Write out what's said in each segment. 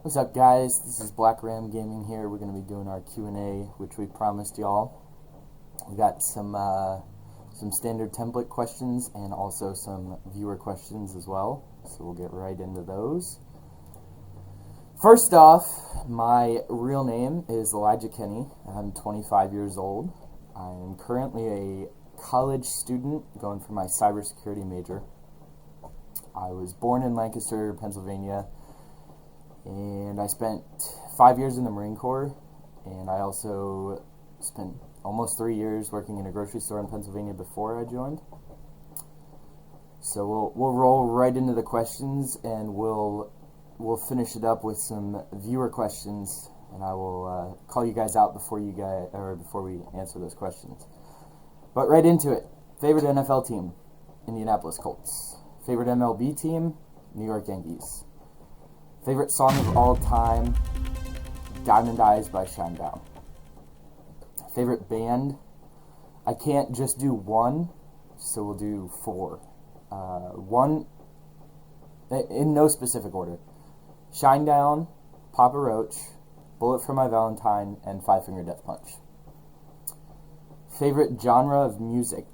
What's up, guys? This is BlackRamGaming here. We're going to be doing our Q&A, which we promised y'all. We got some standard template questions and also some viewer questions as well. So we'll get right into those. First off, my real name is Elijah Kenny. I'm 25 years old. I am currently a college student going for my cybersecurity major. I was born in Lancaster, Pennsylvania, and I spent 5 years in the Marine Corps, and I also spent almost 3 years working in a grocery store in Pennsylvania before I joined. So we'll roll right into the questions, and we'll finish it up with some viewer questions, and I will call you guys out before we answer those questions. But right into it. Favorite NFL team? Indianapolis Colts. Favorite MLB team? New York Yankees. Favorite song of all time? Diamond Eyes by Shinedown. Favorite band? I can't just do one, so we'll do four. One, in no specific order. Shinedown, Papa Roach, Bullet for My Valentine, and Five Finger Death Punch. Favorite genre of music?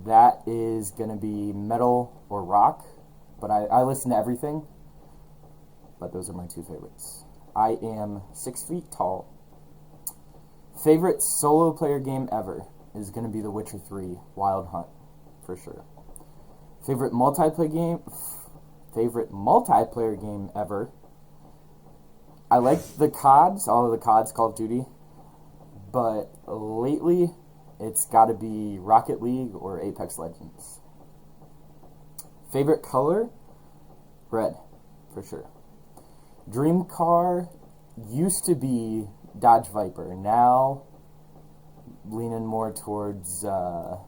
That is going to be metal or rock, but I listen to everything, but those are my two favorites. I am 6 feet tall. Favorite solo player game ever is going to be The Witcher 3 Wild Hunt, for sure. Favorite multiplayer game ever. I like the CODs, all of the CODs, Call of Duty, but lately it's got to be Rocket League or Apex Legends. Favorite color? Red, for sure. Dream car used to be Dodge Viper. Now, leaning more towards the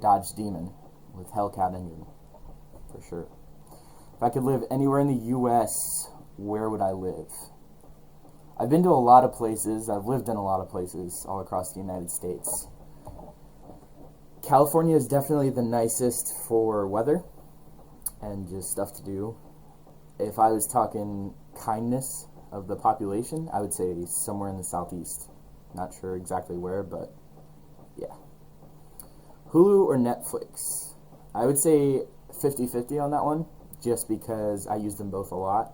Dodge Demon with Hellcat engine, for sure. If I could live anywhere in the U.S., where would I live? I've been to a lot of places. I've lived in a lot of places all across the United States. California is definitely the nicest for weather and just stuff to do. If I was talking kindness of the population, I would say somewhere in the southeast. Not sure exactly where, but yeah. Hulu or Netflix? I would say 50-50 on that one, just because I use them both a lot.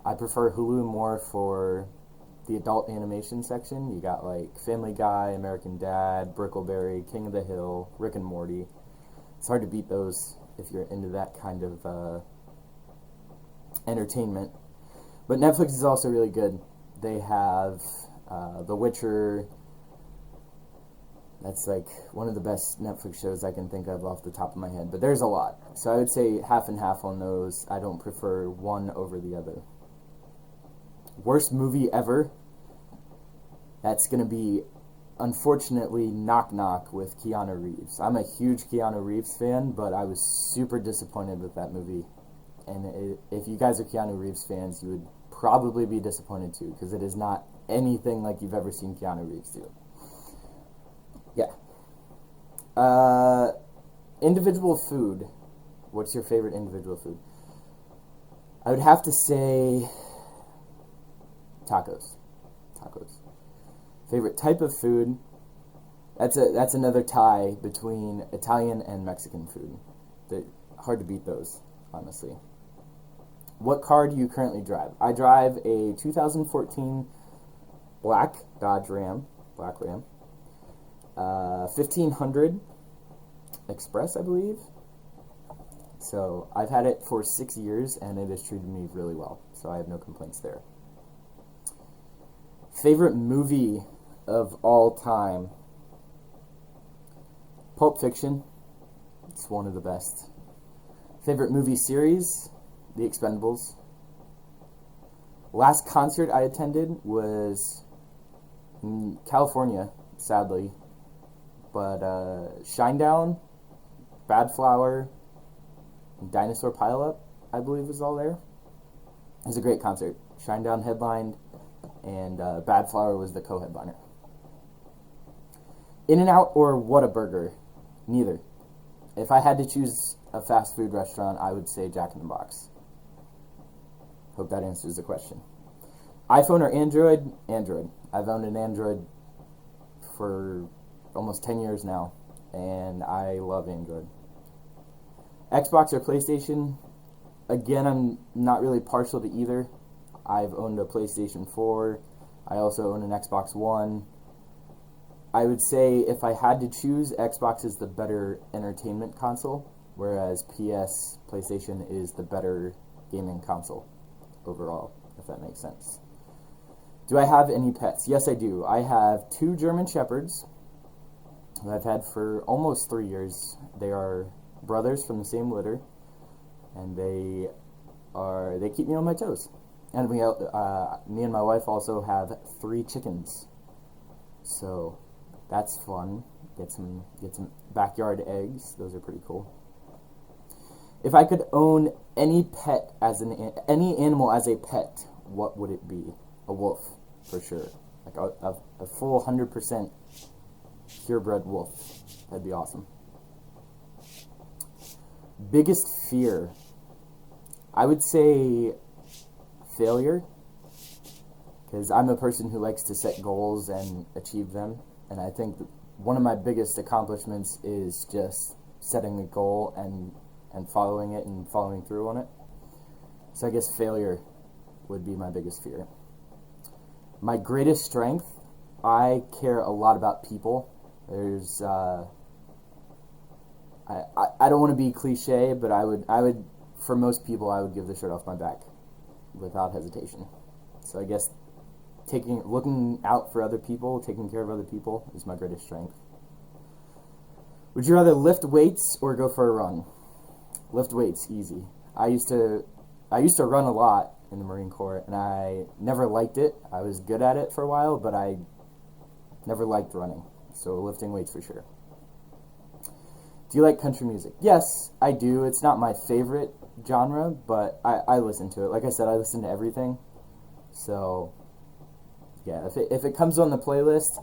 I prefer Hulu more for the adult animation section. You got like Family Guy, American Dad, Brickleberry, King of the Hill, Rick and Morty. It's hard to beat those if you're into that kind of entertainment. But Netflix is also really good. They have The Witcher. That's like one of the best Netflix shows I can think of off the top of my head. But there's a lot. So I would say half and half on those. I don't prefer one over the other. Worst movie ever? That's going to be, unfortunately, Knock Knock with Keanu Reeves. I'm a huge Keanu Reeves fan, but I was super disappointed with that movie. And if you guys are Keanu Reeves fans, you would probably be disappointed too, because it is not anything like you've ever seen Keanu Reeves do. Yeah. Individual food. What's your favorite individual food? I would have to say tacos. Favorite type of food? That's another tie between Italian and Mexican food. They're hard to beat those, honestly. What car do you currently drive? I drive a 2014 black Ram, 1500 Express, I believe. So I've had it for 6 years, and it has treated me really well. So I have no complaints there. Favorite movie of all time? Pulp Fiction. It's one of the best. Favorite movie series? The Expendables. Last concert I attended was in California, sadly. But Shinedown, Bad Flower, and Dinosaur Pileup, I believe, was all there. It was a great concert. Shinedown headlined, and Bad Flower was the co-headliner. In-N-Out or Whataburger? Neither. If I had to choose a fast food restaurant, I would say Jack in the Box. Hope that answers the question. iPhone or Android? Android. I've owned an Android for almost 10 years now, and I love Android. Xbox or PlayStation? Again, I'm not really partial to either. I've owned a PlayStation 4. I also own an Xbox One. I would say if I had to choose, Xbox is the better entertainment console, whereas PlayStation is the better gaming console overall, if that makes sense. Do I have any pets? Yes, I do. I have 2 German Shepherds that I've had for almost 3 years. They are brothers from the same litter, and they keep me on my toes. And me and my wife also have 3 chickens, so that's fun. Get some backyard eggs. Those are pretty cool. If I could own any animal as a pet, what would it be? A wolf, for sure. Like a full 100% purebred wolf. That'd be awesome. Biggest fear? I would say failure, because I'm a person who likes to set goals and achieve them, and I think that one of my biggest accomplishments is just setting a goal and following it and following through on it. So I guess failure would be my biggest fear. My greatest strength? I care a lot about people. There's I don't want to be cliche, but I would for most people I would give the shirt off my back without hesitation. So I guess looking out for other people, taking care of other people is my greatest strength. Would you rather lift weights or go for a run? Lift weights, easy. I used to run a lot in the Marine Corps, and I never liked it. I was good at it for a while, but I never liked running. So lifting weights for sure. Do you like country music? Yes, I do. It's not my favorite genre, but I listen to it. Like I said, I listen to everything. So yeah, if it comes on the playlist,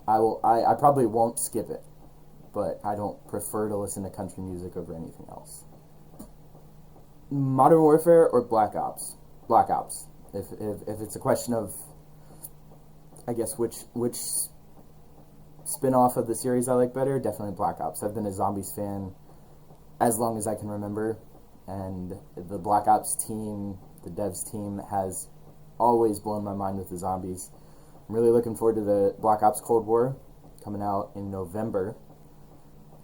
I probably won't skip it. But I don't prefer to listen to country music over anything else. Modern Warfare or Black Ops? Black Ops. If it's a question of, I guess, which spin-off of the series I like better, definitely Black Ops. I've been a Zombies fan as long as I can remember, and the Black Ops team, the devs team, has always blown my mind with the zombies. I'm really looking forward to the Black Ops Cold War coming out in November,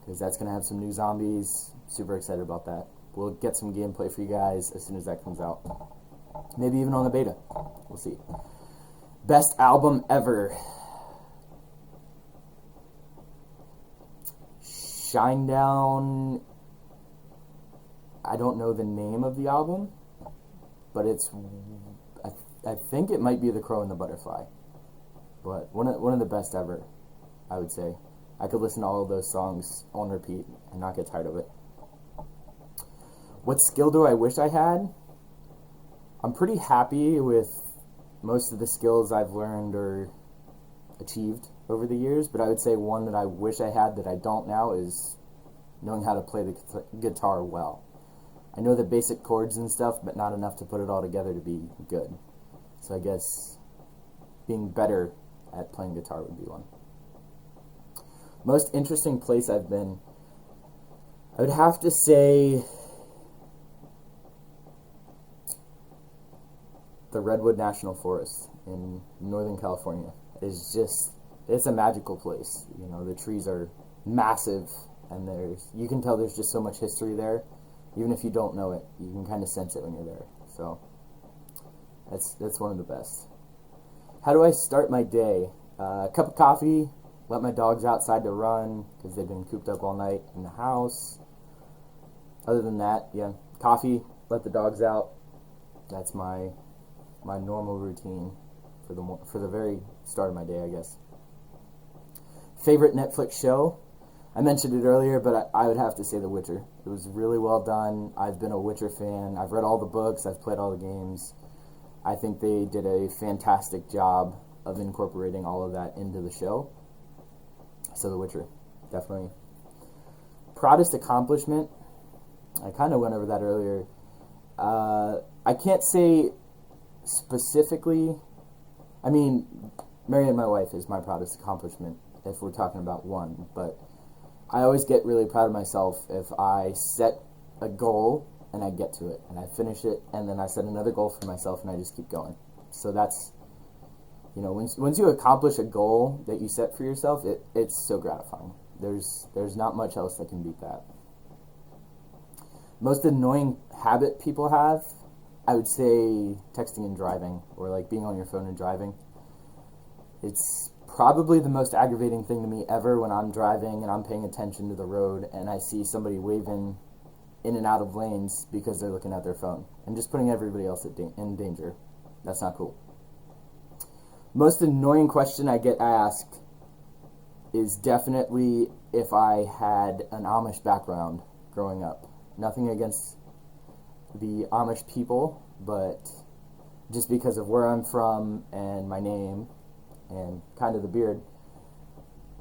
because that's going to have some new zombies. Super excited about that. We'll get some gameplay for you guys as soon as that comes out. Maybe even on the beta. We'll see. Best album ever. Shinedown. I don't know the name of the album, but I think it might be The Crow and the Butterfly. But one of the best ever, I would say. I could listen to all of those songs on repeat and not get tired of it. What skill do I wish I had? I'm pretty happy with most of the skills I've learned or achieved over the years, but I would say one that I wish I had that I don't now is knowing how to play the guitar well. I know the basic chords and stuff, but not enough to put it all together to be good. So I guess being better at playing guitar would be one. Most interesting place I've been, I would have to say the Redwood National Forest in Northern California. It's a magical place. You know, the trees are massive, and you can tell there's just so much history there. Even if you don't know it, you can kind of sense it when you're there. So that's one of the best. How do I start my day? A cup of coffee, let my dogs outside to run because they've been cooped up all night in the house. Other than that, yeah, coffee, let the dogs out. That's my normal routine for the very start of my day, I guess. Favorite Netflix show? I mentioned it earlier, but I would have to say The Witcher. It was really well done. I've been a Witcher fan. I've read all the books. I've played all the games. I think they did a fantastic job of incorporating all of that into the show. So The Witcher, definitely. Proudest accomplishment? I kind of went over that earlier. I can't say specifically, I mean, marrying my wife is my proudest accomplishment if we're talking about one, but I always get really proud of myself if I set a goal and I get to it and I finish it, and then I set another goal for myself and I just keep going. So that's, once you accomplish a goal that you set for yourself, it's so gratifying. There's not much else that can beat that. Most annoying habit people have, I would say texting and driving, or like being on your phone and driving. It's probably the most aggravating thing to me ever when I'm driving and I'm paying attention to the road and I see somebody waving in and out of lanes because they're looking at their phone and just putting everybody else in danger. That's not cool. Most annoying question I get asked is definitely if I had an Amish background growing up. Nothing against the Amish people, but just because of where I'm from and my name and kind of the beard,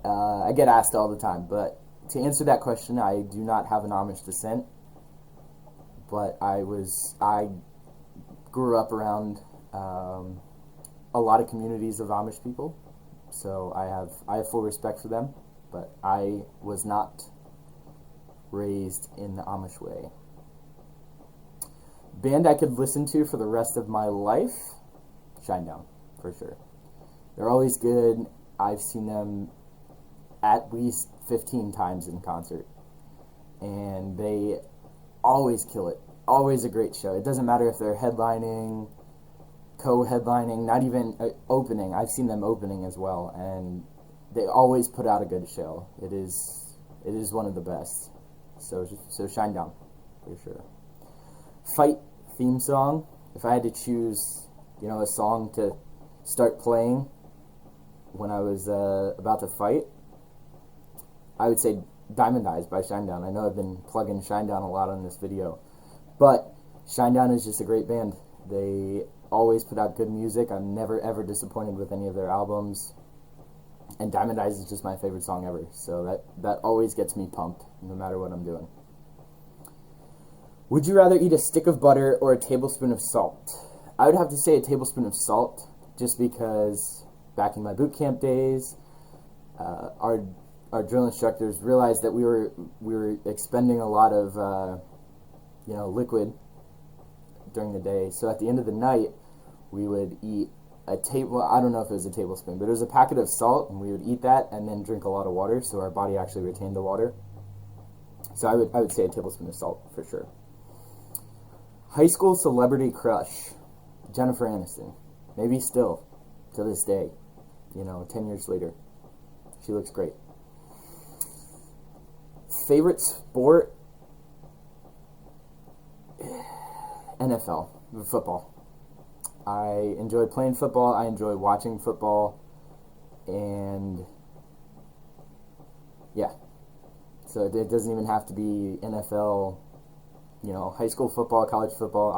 I get asked all the time. But to answer that question, I do not have an Amish descent, but I grew up around a lot of communities of Amish people, so I have full respect for them, but I was not raised in the Amish way. Band I could listen to for the rest of my life, Shinedown, for sure. They're always good. I've seen them at least 15 times in concert, and they always kill it. Always a great show. It doesn't matter if they're headlining, co-headlining, not even opening. I've seen them opening as well, and they always put out a good show. It is one of the best. So Shinedown, for sure. Fight theme song. If I had to choose, a song to start playing when I was about to fight, I would say Diamond Eyes by Shinedown. I know I've been plugging Shinedown a lot on this video, but Shinedown is just a great band. They always put out good music. I'm never ever disappointed with any of their albums, and Diamond Eyes is just my favorite song ever, so that always gets me pumped no matter what I'm doing. Would you rather eat a stick of butter or a tablespoon of salt? I would have to say a tablespoon of salt, just because back in my boot camp days, our drill instructors realized that we were expending a lot of liquid during the day. So at the end of the night, we would eat I don't know if it was a tablespoon, but it was a packet of salt, and we would eat that and then drink a lot of water, so our body actually retained the water. So I would say a tablespoon of salt for sure. High school celebrity crush, Jennifer Aniston. Maybe still to this day, 10 years later. She looks great. Favorite sport? NFL, football. I enjoy playing football, I enjoy watching football, and yeah. So it doesn't even have to be NFL, high school football, college football.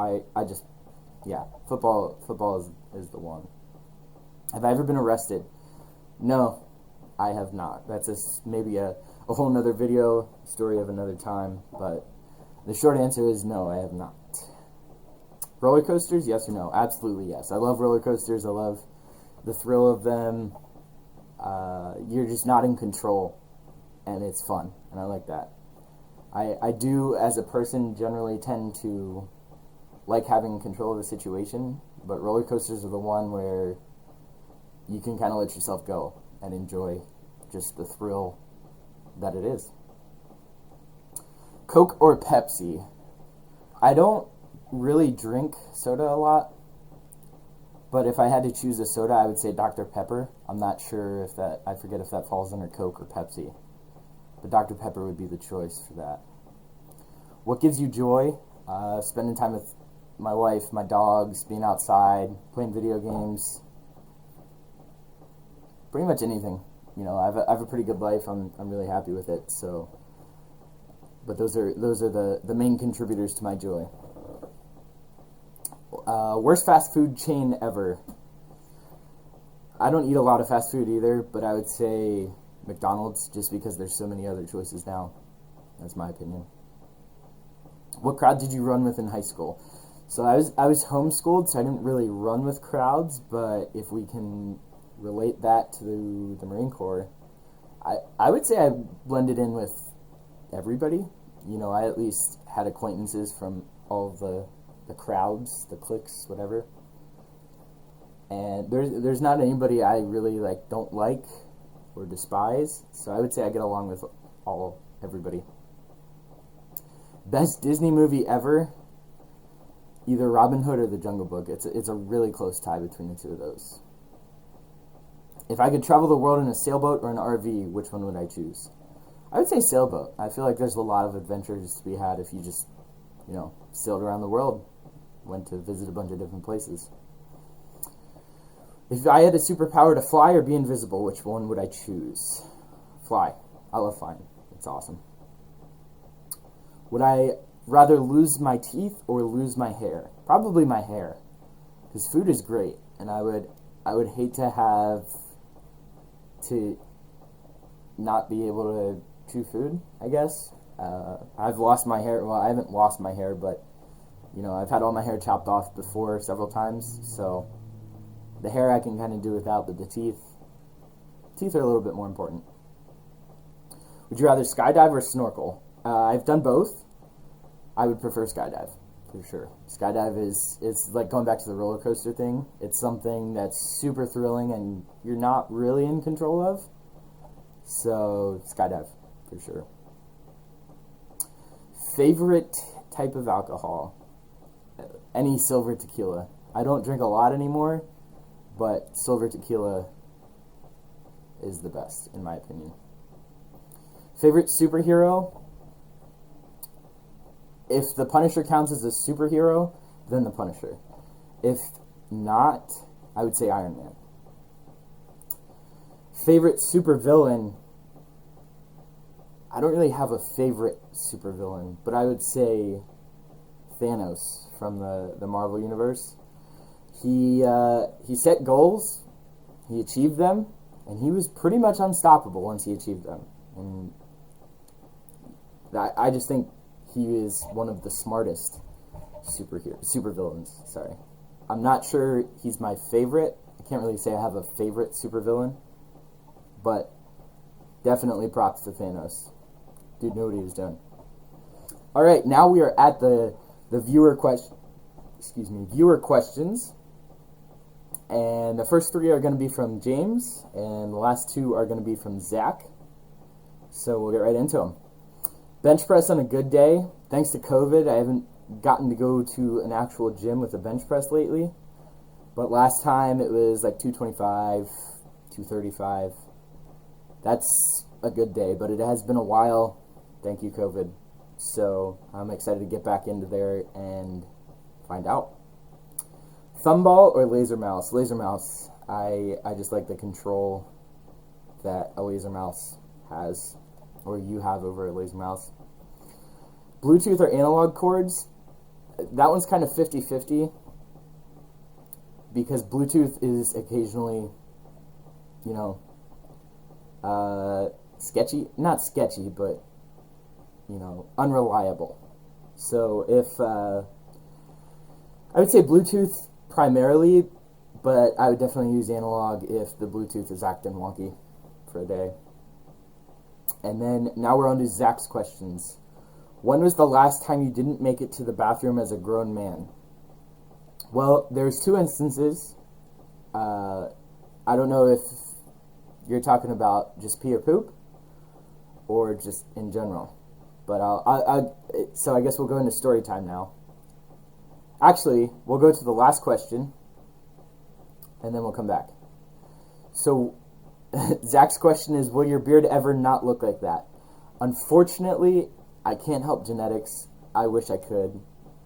Football is the one. Have I ever been arrested? No, I have not. That's maybe a whole nother video, story of another time, but the short answer is no, I have not. Roller coasters, yes or no? Absolutely yes. I love roller coasters. I love the thrill of them. You're just not in control, and it's fun, and I like that. I do, as a person, generally tend to like having control of the situation, but roller coasters are the one where you can kind of let yourself go and enjoy just the thrill that it is. Coke or Pepsi? I don't really drink soda a lot, but if I had to choose a soda, I would say Dr. Pepper. I'm not sure I forget if that falls under Coke or Pepsi, but Dr. Pepper would be the choice for that. What gives you joy? Spending time with my wife, my dogs, being outside, playing video games, pretty much anything. I have a pretty good life. I'm really happy with it. So, but those are the main contributors to my joy. Worst fast food chain ever? I don't eat a lot of fast food either, but I would say McDonald's, just because there's so many other choices now. That's my opinion. What crowd did you run with in high school? So I was homeschooled, so I didn't really run with crowds. But if we can relate that to the Marine Corps, I would say I blended in with everybody. I at least had acquaintances from all of the crowds, the cliques, whatever. And there's not anybody I really don't like or despise. So I would say I get along with everybody. Best Disney movie ever, either Robin Hood or The Jungle Book. It's a really close tie between the two of those. If I could travel the world in a sailboat or an RV, which one would I choose? I would say sailboat. I feel like there's a lot of adventures to be had if you just, sailed around the world, went to visit a bunch of different places. If I had a superpower to fly or be invisible, which one would I choose? Fly. I love flying. It's awesome. Would I rather lose my teeth or lose my hair? Probably my hair, because food is great, and I would hate to have to not be able to chew food, I guess. I've lost my hair. Well, I haven't lost my hair, but I've had all my hair chopped off before several times, so the hair I can kind of do without, but the teeth are a little bit more important. Would you rather skydive or snorkel? I've done both. I would prefer skydive, for sure. Skydive it's like going back to the roller coaster thing. It's something that's super thrilling and you're not really in control of. So, skydive, for sure. Favorite type of alcohol? Any silver tequila. I don't drink a lot anymore, but silver tequila is the best, in my opinion. Favorite superhero? If the Punisher counts as a superhero, then the Punisher. If not, I would say Iron Man. Favorite supervillain? I don't really have a favorite supervillain, but I would say Thanos from the Marvel Universe. He set goals, he achieved them, and he was pretty much unstoppable once he achieved them. And I just think he is one of the smartest supervillains. Sorry, I'm not sure he's my favorite. I can't really say I have a favorite supervillain, but definitely props to Thanos. Dude knew what he was doing. All right, now we are at the viewer questions. And the first three are going to be from James, and the last two are going to be from Zach. So we'll get right into them. Bench press on a good day. Thanks to COVID, I haven't gotten to go to an actual gym with a bench press lately. But last time it was like 225, 235. That's a good day, but it has been a while. Thank you, COVID. So I'm excited to get back into there and find out. Thumball or laser mouse? Laser mouse. I just like the control that a laser mouse has, or you have over a laser mouse. Bluetooth or analog cords? That one's kind of 50-50, because Bluetooth is occasionally, sketchy. Not sketchy, but, unreliable. So if, I would say Bluetooth primarily, but I would definitely use analog if the Bluetooth is acting wonky for a day. And then now we're on to Zach's questions. When was the last time you didn't make it to the bathroom as a grown man? Well, there's two instances. I don't know if you're talking about just pee or poop, or just in general. But so I guess we'll go into story time now. Actually, we'll go to the last question, and then we'll come back. So, Zach's question is, will your beard ever not look like that? Unfortunately, I can't help genetics. I wish I could,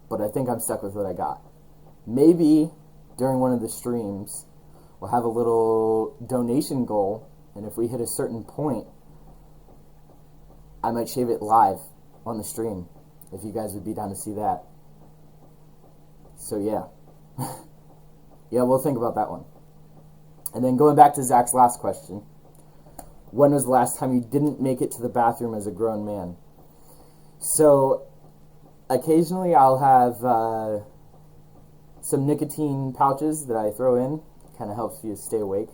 but I think I'm stuck with what I got. Maybe during one of the streams, we'll have a little donation goal, and if we hit a certain point, I might shave it live on the stream, if you guys would be down to see that. So yeah. Yeah, we'll think about that one. And then going back to Zach's last question. When was the last time you didn't make it to the bathroom as a grown man? So, occasionally I'll have some nicotine pouches that I throw in. Kind of helps you stay awake.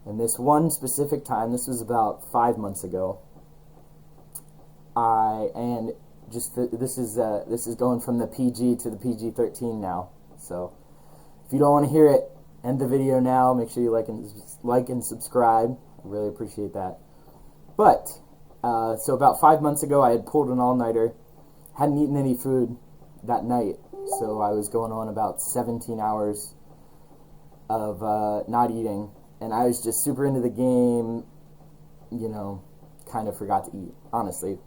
And this one specific time, this was about 5 months ago, this is going from the PG to the PG-13 now. So if you don't want to hear it, end the video now. Make sure you like and subscribe. I really appreciate that. But so about 5 months ago, I had pulled an all-nighter. Hadn't eaten any food that night, so I was going on about 17 hours of not eating, and I was just super into the game. You know, kind of forgot to eat, honestly.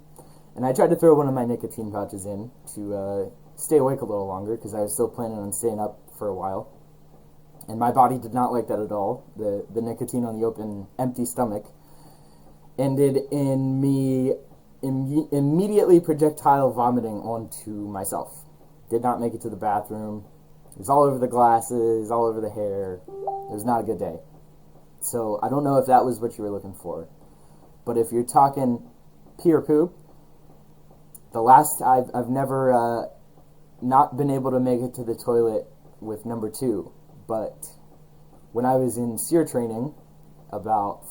And I tried to throw one of my nicotine pouches in to stay awake a little longer, because I was still planning on staying up for a while. And my body did not like that at all. The nicotine on the open, empty stomach ended in me immediately projectile vomiting onto myself. Did not make it to the bathroom. It was all over the glasses, all over the hair. It was not a good day. So I don't know if that was what you were looking for. But if you're talking pee or poop, I've never not been able to make it to the toilet with number 2. But when I was in SEER training about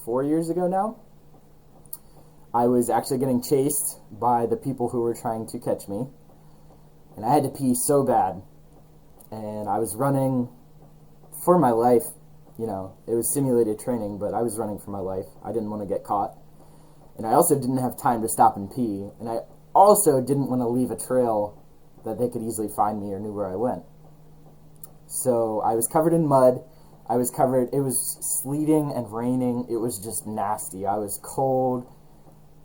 4 years ago now, I was actually getting chased by the people who were trying to catch me. And I had to pee so bad. And I was running for my life. You know, it was simulated training, but I was running for my life. I didn't want to get caught. And I also didn't have time to stop and pee. And I also didn't want to leave a trail that they could easily find me or knew where I went. So I was covered in mud. It was sleeting and raining. It was just nasty. I was cold,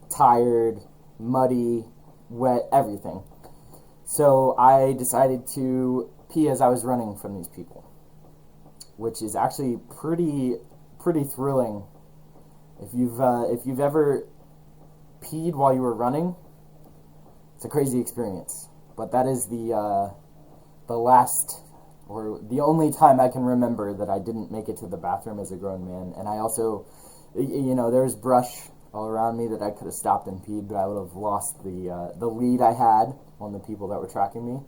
tired, muddy, wet, everything. So I decided to pee as I was running from these people, which is actually pretty thrilling. If you've ever peed while you were running, it's a crazy experience. But that is the last, or the only time I can remember that I didn't make it to the bathroom as a grown man. And I also, there was brush all around me that I could have stopped and peed, but I would have lost the lead I had on the people that were tracking me.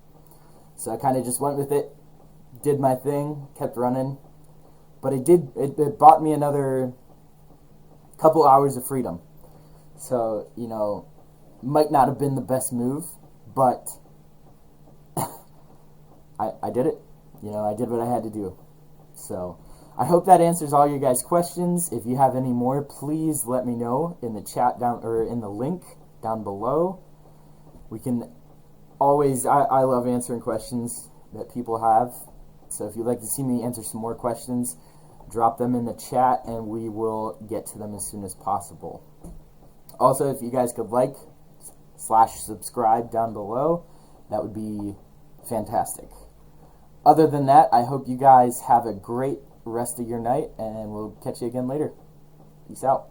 So I kind of just went with it, did my thing, kept running. But it bought me another couple hours of freedom. So, might not have been the best move, but I did it. I did what I had to do. So I hope that answers all your guys' questions. If you have any more, please let me know in the chat or in the link down below. We can always, I love answering questions that people have. So if you'd like to see me answer some more questions, drop them in the chat and we will get to them as soon as possible. Also, if you guys could /subscribe down below, that would be fantastic. Other than that, I hope you guys have a great rest of your night, and we'll catch you again later. Peace out.